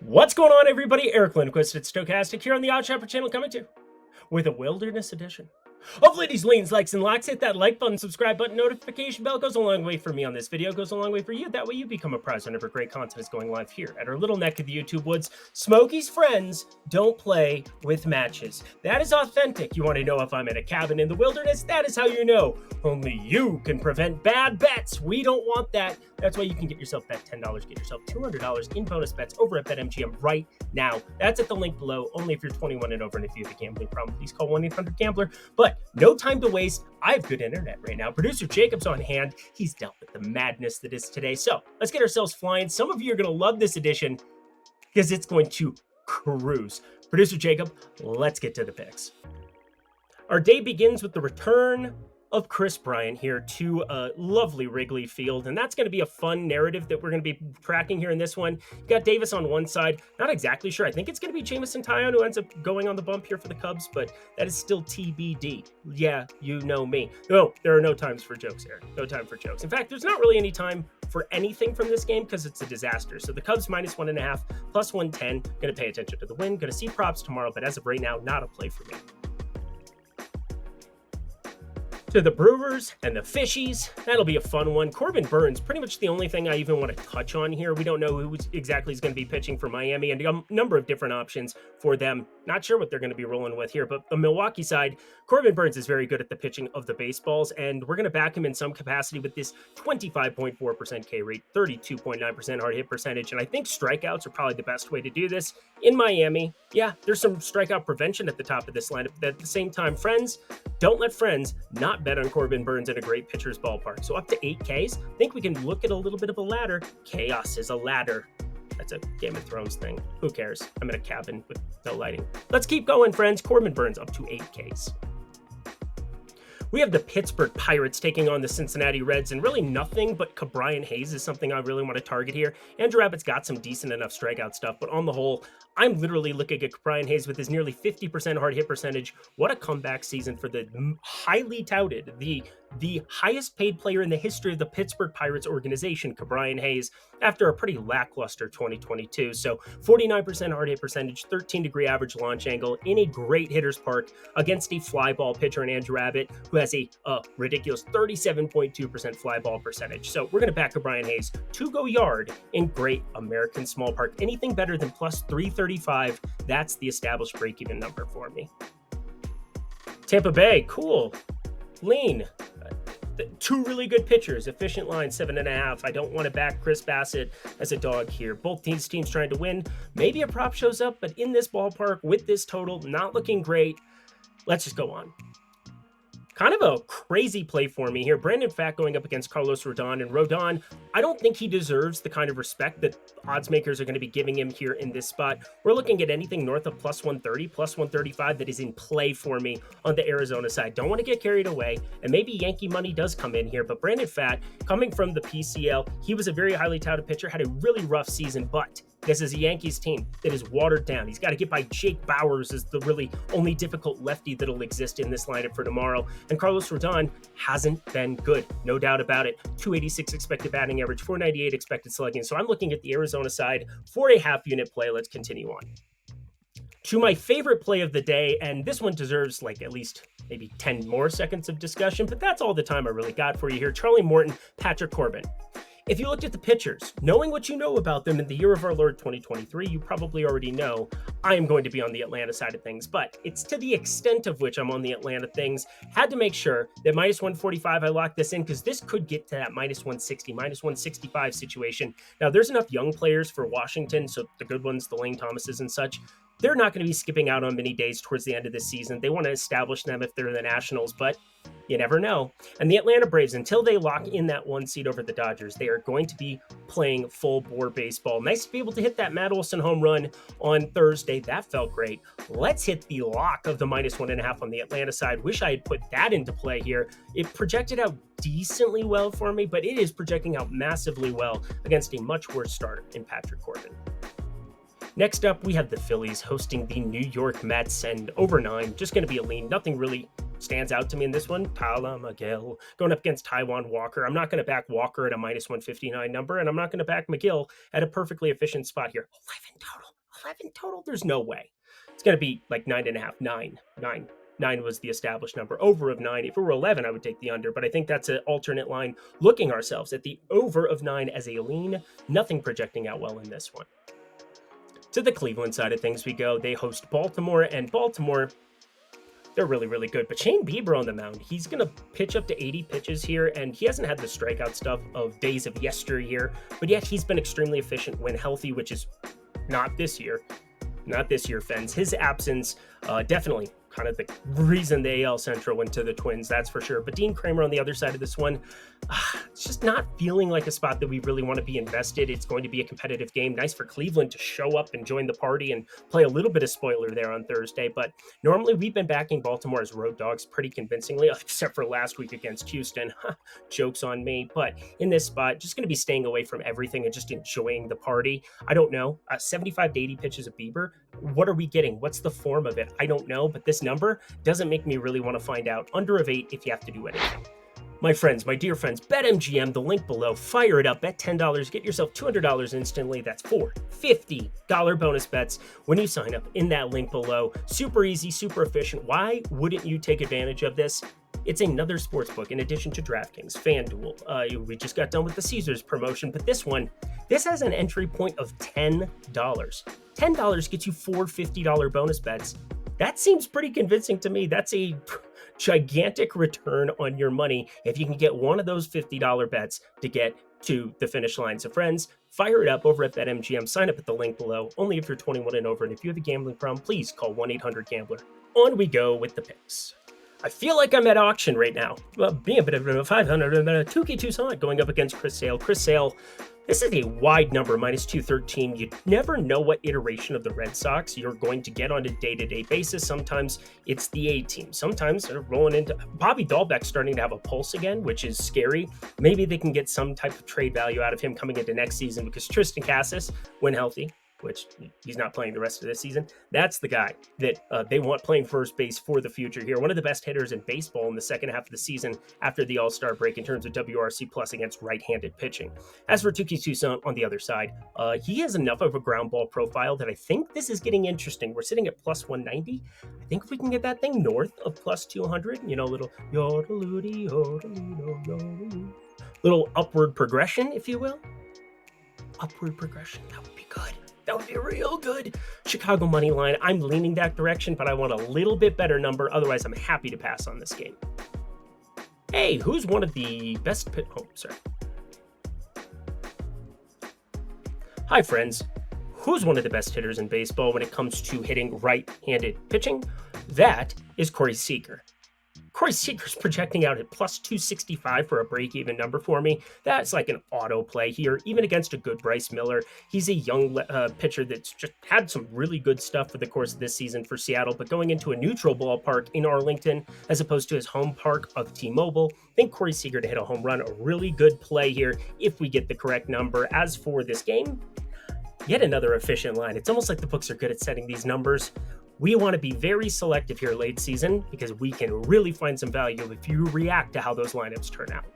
What's going on, everybody? Eric Lindquist at Stochastic here on the Odd Shopper channel, coming to you with a wilderness edition of Lindy's Leans, Likes, and Locks. Hit that like button, subscribe button, notification bell. Goes a long way for me on this video, goes a long way for you. That way you become a prize whenever great content is going live here at our little neck of the YouTube woods. Smokey's friends don't play with matches. That is authentic. You want to know if I'm in a cabin in the wilderness? That is how you know. Only you can prevent bad bets. We don't want that. That's why you can get yourself that $10, get yourself $200 in bonus bets over at BetMGM right now. That's at the link below, only if you're 21 and over, and if you have a gambling problem, please call 1-800-GAMBLER. But no time to waste. I have good internet right now. Producer Jacob's on hand. He's dealt with the madness that is today. So let's get ourselves flying. Some of you are going to love this edition because it's going to cruise. Producer Jacob, let's get to the picks. Our day begins with the return of Chris Bryant here to a lovely Wrigley Field, and that's going to be a fun narrative that we're going to be tracking here in this one. You got Davis on one side, not exactly sure. I think it's going to be Jameson Taillon who ends up going on the bump here for the Cubs, but that is still TBD. Yeah, you know me. No, there are no times for jokes here. No time for jokes. In fact, there's not really any time for anything from this game because it's a disaster. So the Cubs -1.5, plus 110. Going to pay attention to the win. Going to see props tomorrow, but as of right now, not a play for me. To the Brewers and the Fishies, that'll be a fun one. Corbin Burns, pretty much the only thing I even want to touch on here. We don't know who exactly is going to be pitching for Miami, and a number of different options for them. Not sure what they're going to be rolling with here, but the Milwaukee side, Corbin Burns is very good at the pitching of the baseballs, and we're going to back him in some capacity with this 25.4% K rate, 32.9% hard hit percentage, and I think strikeouts are probably the best way to do this in Miami. Yeah, there's some strikeout prevention at the top of this lineup, but at the same time, friends, don't let friends not bet on Corbin Burns in a great pitcher's ballpark. So up to 8 Ks, I think we can look at a little bit of a ladder. Chaos is a ladder. That's a Game of Thrones thing. Who cares? I'm in a cabin with no lighting. Let's keep going, friends. Corbin Burns up to 8 Ks. We have the Pittsburgh Pirates taking on the Cincinnati Reds, and really nothing but Brian Hayes is something I really want to target here. Andrew Abbott's got some decent enough strikeout stuff, but on the whole, I'm literally looking at Brian Hayes with his nearly 50% hard hit percentage. What a comeback season for the highly touted, the highest paid player in the history of the Pittsburgh Pirates organization, Brian Hayes, after a pretty lackluster 2022. So 49% hard hit percentage, 13-degree average launch angle in a great hitter's park against a fly ball pitcher in Andrew Abbott, who has a ridiculous 37.2% fly ball percentage. So we're going to back Brian Hayes to go yard in great American small park. Anything better than plus 335, that's the established break-even number for me. Tampa Bay, cool. Lean. Two really good pitchers, efficient line, 7.5. I don't want to back Chris Bassett as a dog here. Both teams trying to win. Maybe a prop shows up, but in this ballpark with this total, not looking great. Let's just go on. Kind of a crazy play for me here. Brandon Pfaadt going up against Carlos Rodon. And Rodon, I don't think he deserves the kind of respect that odds makers are going to be giving him here in this spot. We're looking at anything north of plus 130, plus 135 that is in play for me on the Arizona side. Don't want to get carried away. And maybe Yankee money does come in here. But Brandon Pfaadt, coming from the PCL, he was a very highly touted pitcher, had a really rough season, but this is a Yankees team that is watered down. He's got to get by Jake Bauers as the really only difficult lefty that'll exist in this lineup for tomorrow. And Carlos Rodon hasn't been good, no doubt about it. 286 expected batting average, 498 expected slugging. So I'm looking at the Arizona side for a half-unit play. Let's continue on to my favorite play of the day, and this one deserves like at least maybe 10 more seconds of discussion, but that's all the time I really got for you here. Charlie Morton, Patrick Corbin. If you looked at the pitchers, knowing what you know about them in the year of our Lord 2023, you probably already know I am going to be on the Atlanta side of things, but it's to the extent of which I'm on the Atlanta things. Had to make sure that -145, I locked this in because this could get to that -160, -165 situation. Now, there's enough young players for Washington, so the good ones, the Lane Thomases and such, they're not going to be skipping out on many days towards the end of this season. They want to establish them if they're the Nationals, but you never know. And the Atlanta Braves, until they lock in that one seat over the Dodgers, they are going to be playing full bore baseball. Nice to be able to hit that Matt Olson home run on Thursday. That felt great. Let's hit the lock of the -1.5 on the Atlanta side. Wish I had put that into play here. It projected out decently well for me, but it is projecting out massively well against a much worse starter in Patrick Corbin. Next up, we have the Phillies hosting the New York Mets, and over 9, just going to be a lean. Nothing really stands out to me in this one, Tyler McGill going up against Taijuan Walker. I'm not going to back Walker at a -159 number, and I'm not going to back McGill at a perfectly efficient spot here. 11 total. 11 total? There's no way. It's going to be like 9.5, 9. 9 was the established number. Over of 9. If it were 11, I would take the under, but I think that's an alternate line. Looking ourselves at the over of 9 as a lean. Nothing projecting out well in this one. To the Cleveland side of things we go. They host Baltimore, and Baltimore, they're really, really good. But Shane Bieber on the mound, he's going to pitch up to 80 pitches here, and he hasn't had the strikeout stuff of days of yesteryear, but yet he's been extremely efficient when healthy, which is not this year. Not this year, Fens. His absence, definitely kind of the reason the AL Central went to the Twins, that's for sure. But Dean Kramer on the other side of this one, it's just not feeling like a spot that we really want to be invested. It's going to be a competitive game. Nice for Cleveland to show up and join the party and play a little bit of spoiler there on Thursday. But normally we've been backing Baltimore as road dogs pretty convincingly, except for last week against Houston. Jokes on me. But in this spot, just going to be staying away from everything and just enjoying the party. I don't know. 75 to 80 pitches of Bieber. What are we getting? What's the form of it? I don't know. But this number doesn't make me really want to find out. Under of 8 if you have to do anything. My friends, my dear friends, BetMGM, the link below. Fire it up, bet $10, get yourself $200 instantly. That's 4 $50 bonus bets when you sign up in that link below. Super easy, super efficient. Why wouldn't you take advantage of this? It's another sportsbook in addition to DraftKings, FanDuel. We just got done with the Caesars promotion, but this has an entry point of $10. $10 gets you 4 $50 bonus bets. That seems pretty convincing to me. That's a gigantic return on your money if you can get one of those $50 bets to get to the finish line. So friends, fire it up over at BetMGM. Sign up at the link below. Only if you're 21 and over. And if you have a gambling problem, please call 1-800-GAMBLER. On we go with the picks. I feel like I'm at auction right now. Being a bit of a 500 and a Tukey Toussaint going up against Chris Sale. Chris Sale, this is a wide number, -213. You never know what iteration of the Red Sox you're going to get on a day-to-day basis. Sometimes it's the A team. Sometimes they're rolling into Bobby Dahlbeck's starting to have a pulse again, which is scary. Maybe they can get some type of trade value out of him coming into next season because Tristan Cassis, when healthy, which he's not playing the rest of this season, that's the guy that they want playing first base for the future here. One of the best hitters in baseball in the second half of the season after the All-Star break in terms of WRC plus against right-handed pitching. As for Tukey Toussaint on the other side, he has enough of a ground ball profile that I think this is getting interesting. We're sitting at +190. I think if we can get that thing north of +200, little little upward progression, if you will. Upward progression, that would be good. That would be real good. Chicago money line. I'm leaning that direction, but I want a little bit better number. Otherwise, I'm happy to pass on this game. Hey, who's one of the best Hi, friends. Who's one of the best hitters in baseball when it comes to hitting right-handed pitching? That is Corey Seager. Corey Seager's projecting out at +265 for a break-even number for me. That's like an auto play here, even against a good Bryce Miller. He's a young pitcher that's just had some really good stuff for the course of this season for Seattle, but going into a neutral ballpark in Arlington as opposed to his home park of T-Mobile, I think Corey Seager to hit a home run, a really good play here if we get the correct number. As for this game, yet another efficient line. It's almost like the books are good at setting these numbers. We want to be very selective here late season because we can really find some value if you react to how those lineups turn out.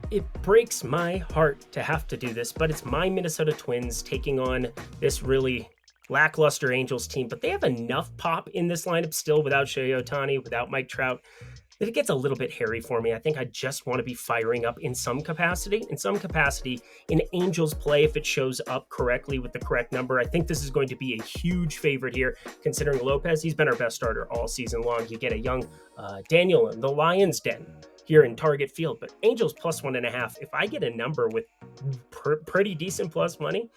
It breaks my heart to have to do this, but it's my Minnesota Twins taking on this really lackluster Angels team, but they have enough pop in this lineup still without Shohei Ohtani, without Mike Trout, that it gets a little bit hairy for me. I think I just want to be firing up in some capacity. In Angels play, if it shows up correctly with the correct number, I think this is going to be a huge favorite here, considering Lopez, he's been our best starter all season long. You get a young Daniel in the Lions Den here in Target Field, but Angels +1.5. If I get a number with pretty decent plus money,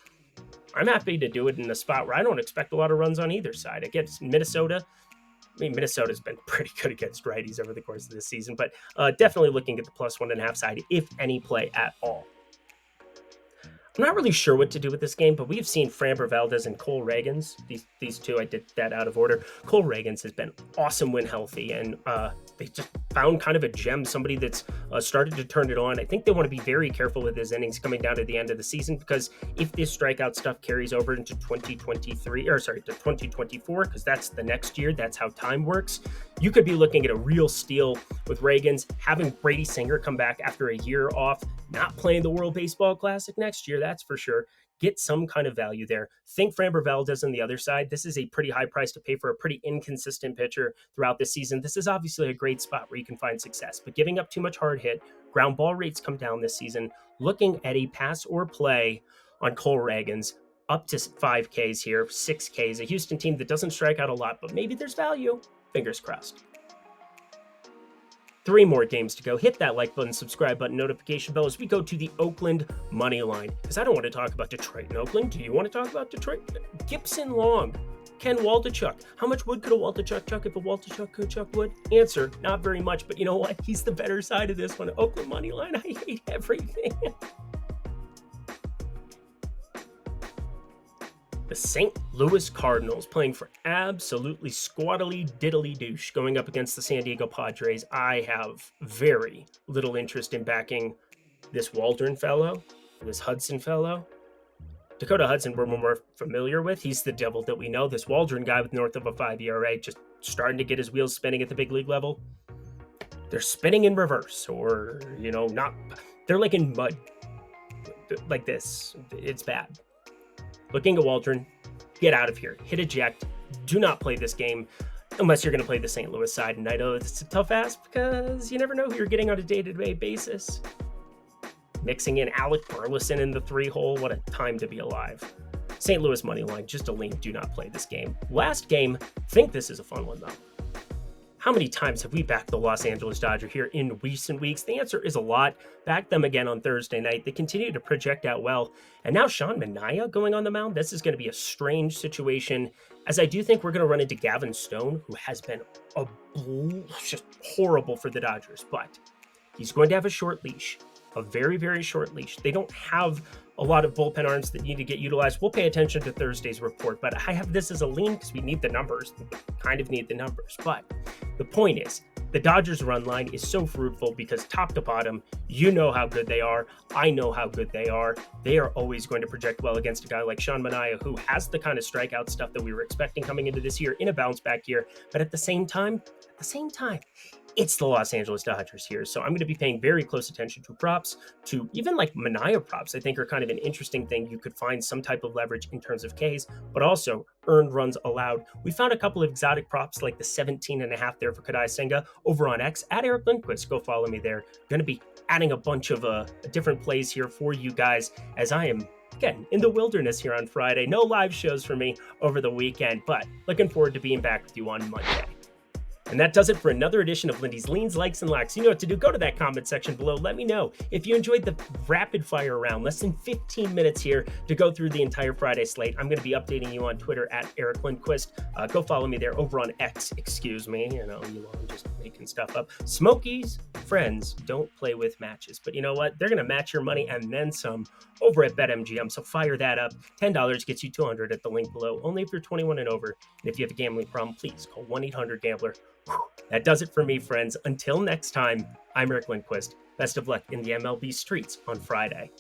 I'm happy to do it in a spot where I don't expect a lot of runs on either side. Against Minnesota, Minnesota's been pretty good against righties over the course of this season, but definitely looking at the +1.5 side, if any play at all. I'm not really sure what to do with this game, but we've seen Framber Valdez and Cole Ragans. These two, I did that out of order. Cole Ragans has been awesome when healthy, and they just found kind of a gem, somebody that's started to turn it on. I think they want to be very careful with his innings coming down to the end of the season, because if this strikeout stuff carries over into 2024, because that's the next year, that's how time works. You could be looking at a real steal with Reagan's, having Brady Singer come back after a year off, not playing the World Baseball Classic next year, that's for sure. Get some kind of value there. Think Framber Valdez on the other side. This is a pretty high price to pay for a pretty inconsistent pitcher throughout the season. This is obviously a great spot where you can find success, but giving up too much hard hit, ground ball rates come down this season. Looking at a pass or play on Cole Reagan's, up to 5Ks here, 6Ks, a Houston team that doesn't strike out a lot, but maybe there's value. Fingers crossed. 3 more games to go. Hit that like button, subscribe button, notification bell as we go to the Oakland money line. Because I don't want to talk about Detroit and Oakland. Do you want to talk about Detroit? Gibson Long, Ken Waldichuk. How much wood could a Waldichuk chuck if a Waldichuk could chuck wood? Answer, not very much. But you know what? He's the better side of this one. Oakland money line, I hate everything. The St. Louis Cardinals playing for absolutely squattily diddly douche going up against the San Diego Padres. I have very little interest in backing this Waldron fellow, this Hudson fellow. Dakota Hudson we're more familiar with. He's the devil that we know. This Waldron guy with north of a 5 ERA just starting to get his wheels spinning at the big league level. They're spinning in reverse or, not. They're like in mud. Like this. It's bad. Looking at Waldron, get out of here. Hit eject. Do not play this game unless you're going to play the St. Louis side. And I know it's a tough ask because you never know who you're getting on a day-to-day basis. Mixing in Alec Burleson in the 3-hole. What a time to be alive. St. Louis money line, just a lean. Do not play this game. Last game, think this is a fun one, though. How many times have we backed the Los Angeles Dodgers here in recent weeks? The answer is a lot. Backed them again on Thursday night. They continue to project out well. And now Sean Manaea going on the mound. This is going to be a strange situation, as I do think we're going to run into Gavin Stone, who has been just horrible for the Dodgers. But he's going to have a short leash, a very, very short leash. They don't have a lot of bullpen arms that need to get utilized. We'll pay attention to Thursday's report, but I have this as a lean because we need the numbers. We kind of need the numbers. But the point is, the Dodgers run line is so fruitful because top to bottom, you know how good they are. I know how good they are. They are always going to project well against a guy like Sean Manaea, who has the kind of strikeout stuff that we were expecting coming into this year in a bounce back year. But at the same time, it's the Los Angeles Dodgers here. So I'm going to be paying very close attention to props, to even like Manaea props. I think are kind of an interesting thing. You could find some type of leverage in terms of Ks, but also earned runs allowed. We found a couple of exotic props like the 17.5 there for Kadai Senga over on X at Eric Lindquist. Go follow me there. Going to be adding a bunch of different plays here for you guys as I am again in the wilderness here on Friday. No live shows for me over the weekend, but looking forward to being back with you on Monday. And that does it for another edition of Lindy's Leans, Likes, and Lacks. You know what to do. Go to that comment section below. Let me know if you enjoyed the rapid fire round. Less than 15 minutes here to go through the entire Friday slate. I'm going to be updating you on Twitter at Eric Lindquist. Go follow me there over on X. Excuse me. I'm just making stuff up. Smokies, friends, don't play with matches. But you know what? They're going to match your money and then some over at BetMGM. So fire that up. $10 gets you $200 at the link below. Only if you're 21 and over. And if you have a gambling problem, please call 1-800-GAMBLER. That does it for me, friends. Until next time, I'm Eric Lindquist. Best of luck in the MLB streets on Friday.